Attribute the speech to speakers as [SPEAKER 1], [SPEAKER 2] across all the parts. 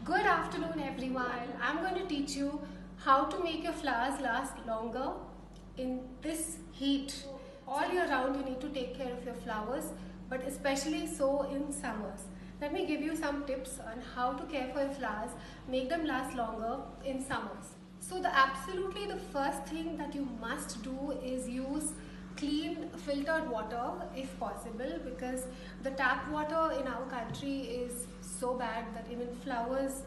[SPEAKER 1] Good afternoon everyone. I'm going to teach you how to make your flowers last longer in this heat. All year round you need to take care of your flowers, but especially so in summers. Let me give you some tips on how to care for your flowers, make them last longer in summers. So absolutely the first thing that you must do is use clean filtered water if possible, because the tap water in our country is so bad that even flowers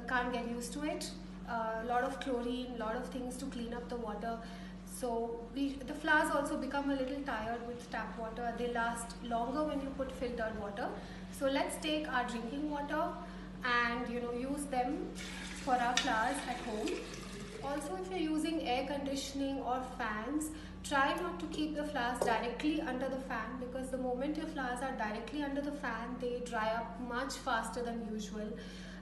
[SPEAKER 1] can't get used to it. A lot of chlorine, lot of things to clean up the water. So the flowers also become a little tired with tap water. They last longer when you put filtered water. So let's take our drinking water and use them for our flowers at home. Also, if you're using air conditioning or fans, try not to keep the flowers directly under the fan, because the moment your flowers are directly under the fan, they dry up much faster than usual.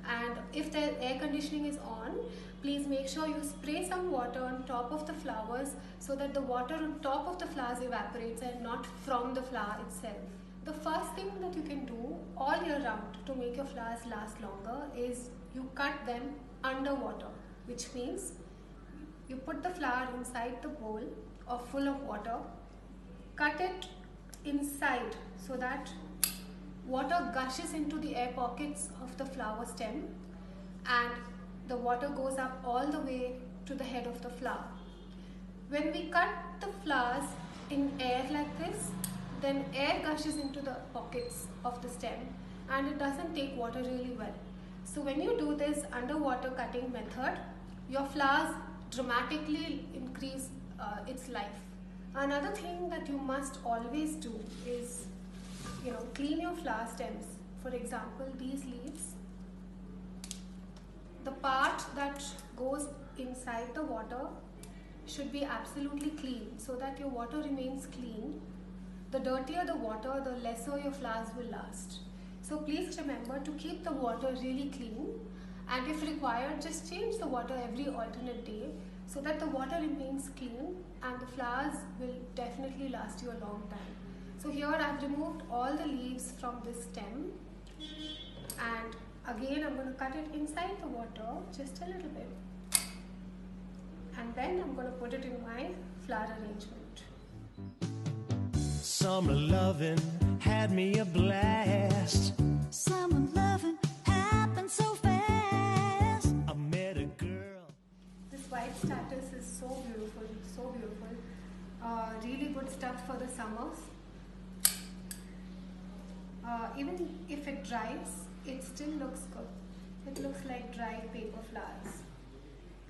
[SPEAKER 1] And if the air conditioning is on, please make sure you spray some water on top of the flowers so that the water on top of the flowers evaporates and not from the flower itself. The first thing that you can do all year round to make your flowers last longer is you cut them underwater, which means you put the flower inside the bowl or full of water, cut it inside so that water gushes into the air pockets of the flower stem and the water goes up all the way to the head of the flower. When we cut the flowers in air like this, then air gushes into the pockets of the stem and it doesn't take water really well. So when you do this underwater cutting method, your flowers dramatically increase its life. Another thing that you must always do is clean your flower stems. For example, these leaves, the part that goes inside the water should be absolutely clean so that your water remains clean. The dirtier the water, the lesser your flowers will last. So please remember to keep the water really clean, and if required, just change the water every alternate day so that the water remains clean and the flowers will definitely last you a long time. So here I've removed all the leaves from this stem, and again I'm going to cut it inside the water just a little bit, and then I'm going to put it in my flower arrangement.
[SPEAKER 2] Summer loving had me a blast. Summer loving happened so fast. I met a girl.
[SPEAKER 1] This white statice is so beautiful, so beautiful. Really good stuff for the summers. Even if it dries, it still looks good. It looks like dried paper flowers.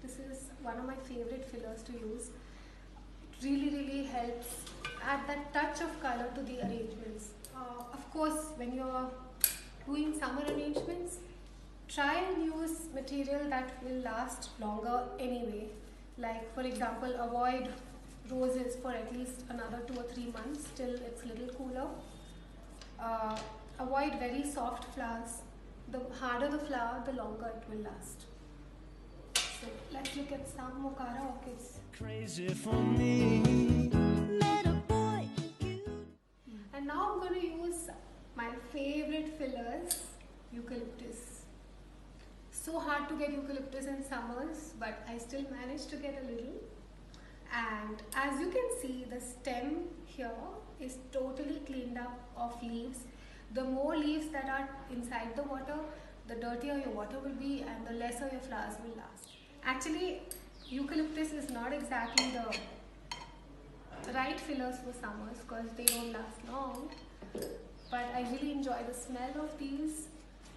[SPEAKER 1] This is one of my favorite fillers to use. It really helps add that touch of color to the arrangements. Of course, when you're doing summer arrangements, try and use material that will last longer anyway. Like for example, avoid roses for at least another 2 or 3 months till it's a little cooler. Avoid very soft flowers. The harder the flower, the longer it will last. So let's look at some Mocara orchids.
[SPEAKER 2] Crazy for me. Met a boy.
[SPEAKER 1] And now I'm going to use my favorite fillers, eucalyptus. So hard to get eucalyptus in summers, but I still managed to get a little. And as you can see, the stem here is totally cleaned up of leaves. The more leaves that are inside the water, the dirtier your water will be and the lesser your flowers will last. Actually, eucalyptus is not exactly the right fillers for summers because they don't last long, but I really enjoy the smell of these,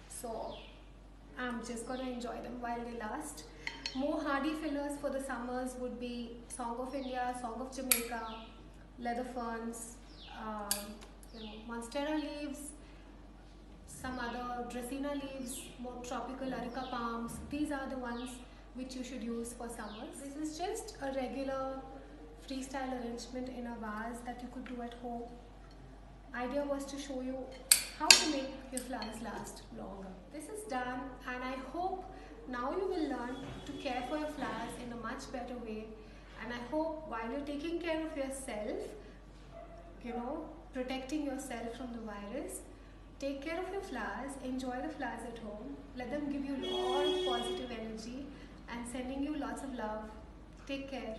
[SPEAKER 1] so I'm just going to enjoy them while they last. More hardy fillers for the summers would be Song of India, Song of Jamaica, leather ferns, monstera leaves, some other Dracaena leaves, more tropical Areca palms. These are the ones which you should use for summers. This is just a regular freestyle arrangement in a vase that you could do at home. Idea was to show you how to make your flowers last longer. This is done, and I hope now you will learn to care for your flowers in a much better way. And I hope while you're taking care of yourself, protecting yourself from the virus, take care of your flowers, enjoy the flowers at home, let them give you lots of love. Take care.